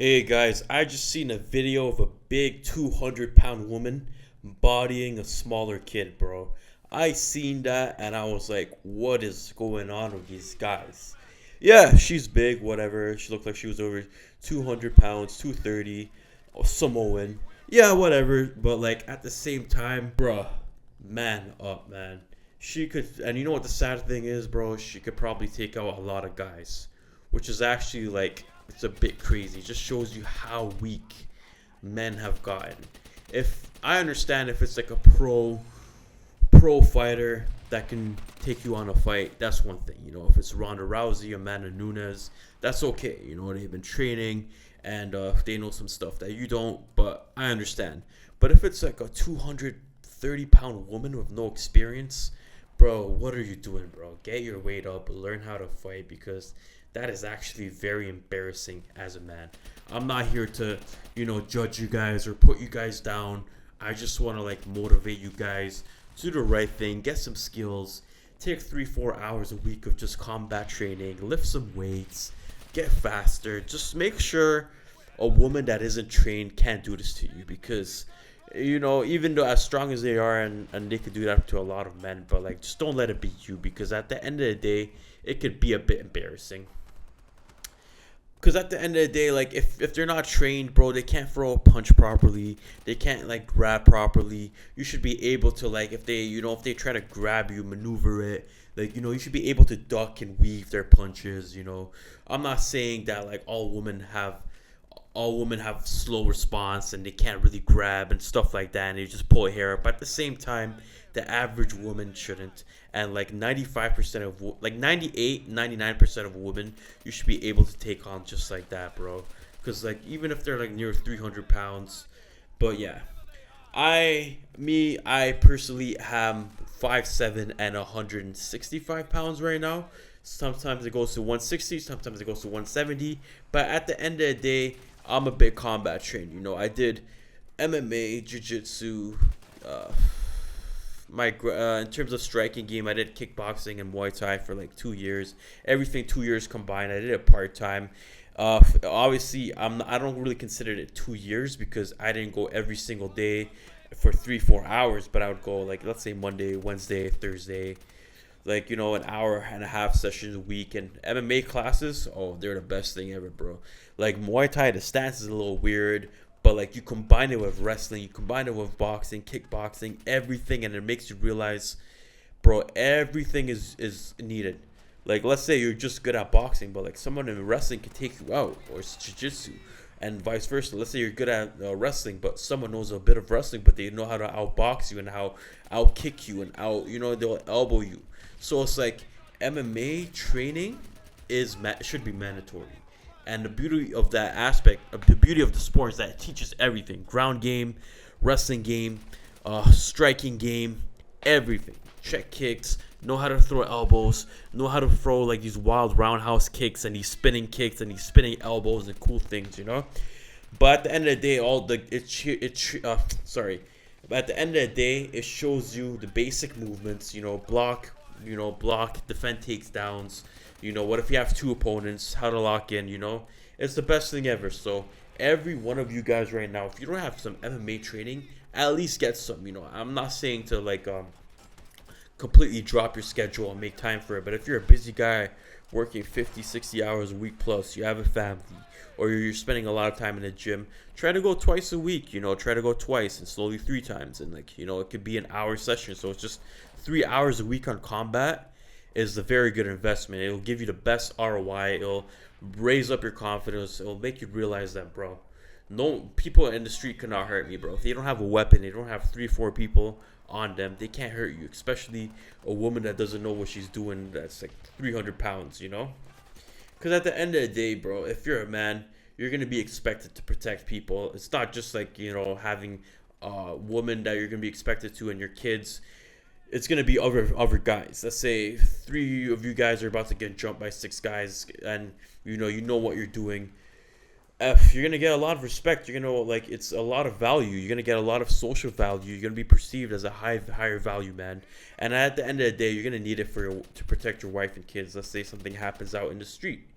Hey guys, I just seen a video of a big 200-pound woman bodying a smaller kid, bro. I seen that and I was like, what is going on with these guys? Yeah, she's big, whatever. She looked like she was over 200 pounds, 230, or Samoan. Yeah, whatever. But like at the same time, bruh, man up, man. She could, and you know what the sad thing is, bro? She could probably take out a lot of guys, which is actually like it's a bit crazy. It just shows you how weak men have gotten. If I understand if it's like a pro fighter that can take you on a fight, that's one thing. You know, if it's Ronda Rousey, Amanda Nunes, that's okay. You know, they've been training and they know some stuff that you don't, but I understand. But if it's like a 230-pound woman with no experience, bro, what are you doing, bro? Get your weight up, learn how to fight because that is actually very embarrassing as a man. I'm not here to, judge you guys or put you guys down. I just want to like motivate you guys to do the right thing, get some skills, take 3-4 hours a week of just combat training, lift some weights, get faster. Just make sure a woman that isn't trained can't do this to you because even though as strong as they are and they could do that to a lot of men, but like just don't let it be you because at the end of the day, it could be a bit embarrassing. Because at the end of the day, like if they're not trained, bro, they can't throw a punch properly. They can't like grab properly. You should be able to like if they try to grab you, maneuver it. Like you should be able to duck and weave their punches. I'm not saying that like all women have slow response and they can't really grab and stuff like that and they just pull a hair up. But at the same time, the average woman shouldn't. And like 95% of like 98, 99% of women you should be able to take on just like that, bro. Because like even if they're like near 300 pounds, but yeah, I personally am 5'7" and 165 pounds right now. Sometimes it goes to 160, sometimes it goes to 170. But at the end of the day, I'm a big combat trained. I did MMA, jiu-jitsu, uh, in terms of striking game, I did kickboxing and Muay Thai for like 2 years. Everything 2 years combined. I did it part time. Obviously, I don't really consider it 2 years because I didn't go every single day for 3-4 hours, but I would go like let's say Monday, Wednesday, Thursday, like an hour and a half sessions a week. And MMA classes, oh, they're the best thing ever, bro. Like Muay Thai, the stance is a little weird, but like you combine it with wrestling, you combine it with boxing, kickboxing, everything, and it makes you realize, bro, everything is needed. Like let's say you're just good at boxing, but like someone in wrestling can take you out, or it's jiu-jitsu, and vice versa. Let's say you're good at wrestling, but someone knows a bit of wrestling, but they know how to outbox you and how out kick you and they'll elbow you. So it's like MMA training should be mandatory. And the beauty of that aspect, the beauty of the sport is that it teaches everything: ground game, wrestling game, striking game, everything. Check kicks, know how to throw elbows, know how to throw like these wild roundhouse kicks and these spinning kicks and these spinning elbows and cool things. But at the end of the day, sorry. But at the end of the day, it shows you the basic movements. Block, defend takedowns. What if you have two opponents? How to lock in. It's the best thing ever. So every one of you guys right now, if you don't have some MMA training, at least get some. I'm not saying to like completely drop your schedule and make time for it. But if you're a busy guy working 50, 60 hours a week plus, you have a family, or you're spending a lot of time in the gym, try to go twice a week, try to go twice and slowly 3 times. And like, it could be an hour session. So it's just 3 hours a week on combat is a very good investment. It'll give you the best ROI. It'll raise up your confidence. It'll make you realize that, bro, no people in the street cannot hurt me, bro. If they don't have a weapon, they don't have 3-4 people on them, they can't hurt you, especially a woman that doesn't know what she's doing that's like 300 pounds. Because at the end of the day, bro, if you're a man, you're going to be expected to protect people. It's not just like having a woman that you're going to be expected to and your kids. It's going to be other guys. Let's say 3 of you guys are about to get jumped by 6 guys, and you know what you're doing. You're gonna get a lot of respect. You're gonna like it's a lot of value. You're gonna get a lot of social value. You're gonna be perceived as a higher value man. And at the end of the day, you're gonna need it to protect your wife and kids. Let's say something happens out in the street,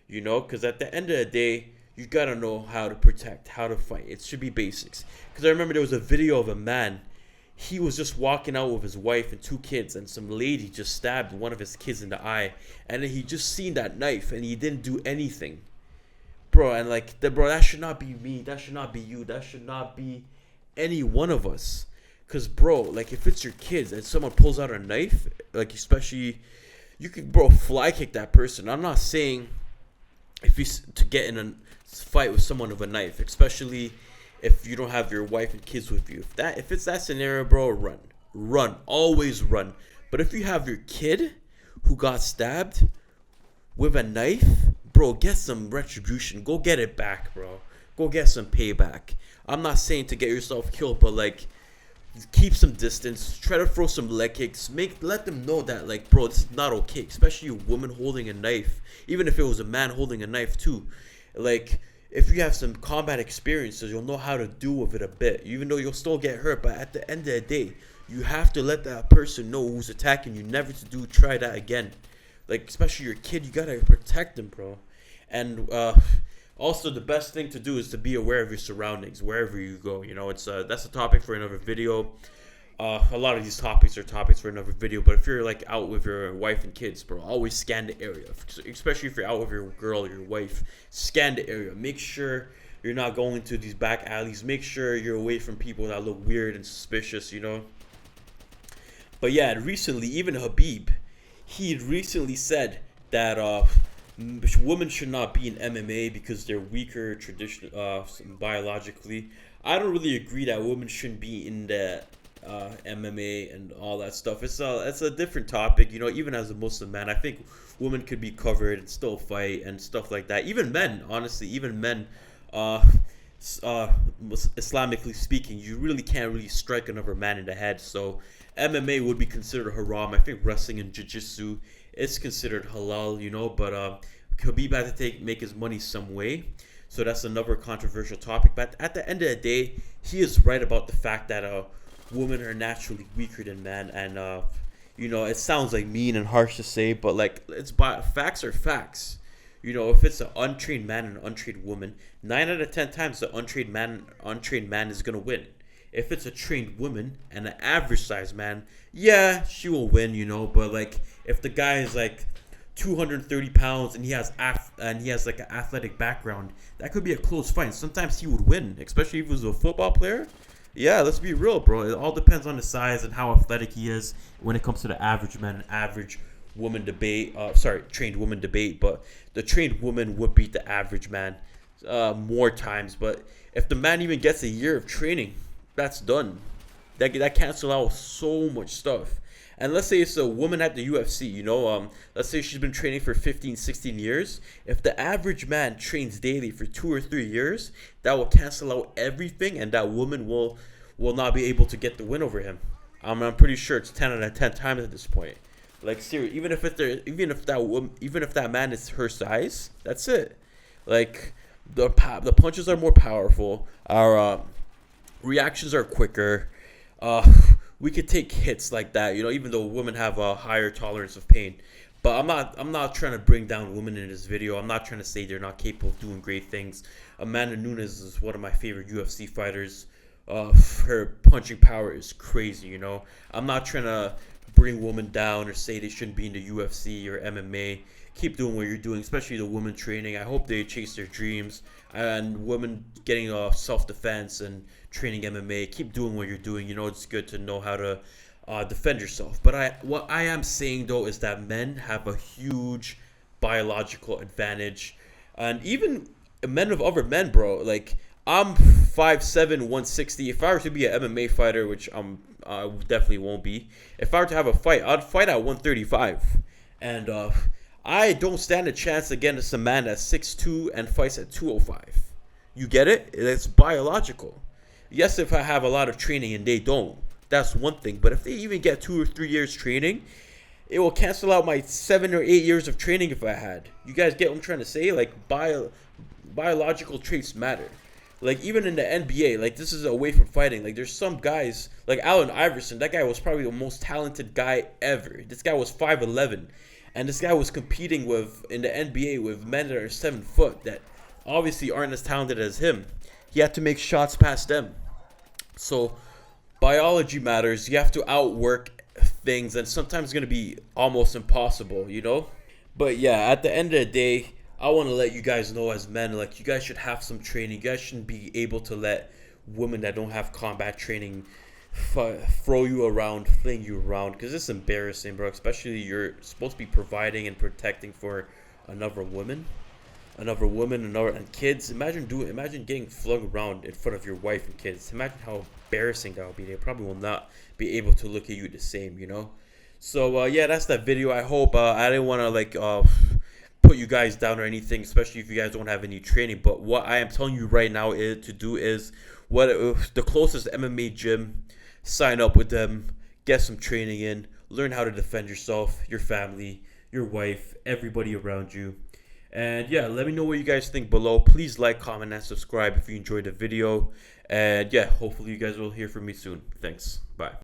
because at the end of the day, you gotta know how to protect, how to fight. It should be basics. Because I remember there was a video of a man. He was just walking out with his wife and two kids, and some lady just stabbed one of his kids in the eye, and then he just seen that knife, and he didn't do anything, bro. And like, bro, that should not be me. That should not be you. That should not be any one of us. Cause, bro, like, if it's your kids and someone pulls out a knife, like, especially, you could, bro, fly kick that person. I'm not saying if you to get in a fight with someone with a knife, especially if you don't have your wife and kids with you. If it's that scenario, bro, run, always run. But if you have your kid who got stabbed with a knife, bro, get some retribution. Go get it back, bro. Go get some payback. I'm not saying to get yourself killed, but like, keep some distance. Try to throw some leg kicks. Let them know that, like, bro, this is not okay. Especially a woman holding a knife. Even if it was a man holding a knife too. Like, if you have some combat experiences, you'll know how to deal with it a bit. Even though you'll still get hurt, but at the end of the day, you have to let that person know who's attacking you never to try that again. Like, especially your kid, you gotta protect them, bro. And also, the best thing to do is to be aware of your surroundings wherever you go. You know, it's that's a topic for another video. A lot of these topics are topics for another video. But if you're like out with your wife and kids, bro, always scan the area. Especially if you're out with your girl or your wife, scan the area. Make sure you're not going to these back alleys. Make sure you're away from people that look weird and suspicious. You know. But yeah, recently, even Habib, he had recently said that women should not be in MMA because they're weaker biologically. I don't really agree that women shouldn't be in the MMA and all that stuff. It's a different topic, you know. Even as a Muslim man, I think women could be covered and still fight and stuff like that. Even men, honestly, Islamically speaking, you really can't really strike another man in the head. So MMA would be considered haram. I think wrestling and jiu-jitsu, it's considered halal, you know, but Khabib had to make his money some way. So that's another controversial topic. But at the end of the day, he is right about the fact that women are naturally weaker than men. And, you know, it sounds like mean and harsh to say, but like, facts are facts. You know, if it's an untrained man and an untrained woman, 9 out of 10 times the untrained man is going to win. If it's a trained woman and an average sized man, yeah, she will win, you know. But like, if the guy is like 230 pounds and he has like an athletic background, that could be a close fight. Sometimes he would win, especially if he was a football player. Yeah, let's be real, bro. It all depends on the size and how athletic he is when it comes to the average man and average woman debate. Trained woman debate. But the trained woman would beat the average man more times. But if the man even gets a year of training, that's done. That cancels out so much stuff. And let's say it's a woman at the UFC, you know, let's say she's been training for 15, 16 years. If the average man trains daily for 2 or 3 years, that will cancel out everything, and that woman will not be able to get the win over him. I'm pretty sure it's 10 out of 10 times at this point. Like, seriously, even if that man is her size, that's it. Like, the punches are more powerful. Our reactions are quicker. We could take hits like that, you know, even though women have a higher tolerance of pain. But I'm not trying to bring down women in this video. I'm not trying to say they're not capable of doing great things. Amanda Nunes is one of my favorite UFC fighters. Her punching power is crazy, you know. I'm not trying to bring women down or say they shouldn't be in the UFC or MMA. Keep doing what you're doing, especially the women training. I hope they chase their dreams. And women getting self-defense and training MMA. Keep doing what you're doing. You know, it's good to know how to defend yourself. But what I am saying, though, is that men have a huge biological advantage. And even men of other men, bro. Like, I'm 5'7", 160. If I were to be an MMA fighter, which I definitely won't be. If I were to have a fight, I'd fight at 135. And I don't stand a chance against a man that's 6'2" and fights at 205. You get it? It's biological. Yes, if I have a lot of training and they don't, that's one thing. But if they even get 2 or 3 years training, it will cancel out my 7 or 8 years of training if I had. You guys get what I'm trying to say? Like, biological traits matter. Like, even in the NBA, like, this is away from fighting. Like, there's some guys, like Allen Iverson. That guy was probably the most talented guy ever. This guy was 5'11". And this guy was competing in the NBA with men that are 7 foot. That obviously aren't as talented as him. He had to make shots past them. So biology matters. You have to outwork things, and sometimes it's gonna be almost impossible, you know. But yeah, at the end of the day, I want to let you guys know as men, like you guys should have some training. You guys shouldn't be able to let women that don't have combat training throw you around, fling you around, because it's embarrassing, bro. Especially you're supposed to be providing and protecting for another woman, another and kids. Imagine getting flung around in front of your wife and kids. Imagine how embarrassing that would be. They probably will not be able to look at you the same, you know. So yeah, that's that video. I hope I didn't want to put you guys down or anything, especially if you guys don't have any training. But what I am telling you right now is to do is what the closest MMA gym, sign up with them, get some training in, learn how to defend yourself, your family, your wife, everybody around you. And yeah, let me know what you guys think below. Please like, comment, and subscribe if you enjoyed the video. And yeah, hopefully you guys will hear from me soon. Thanks. Bye.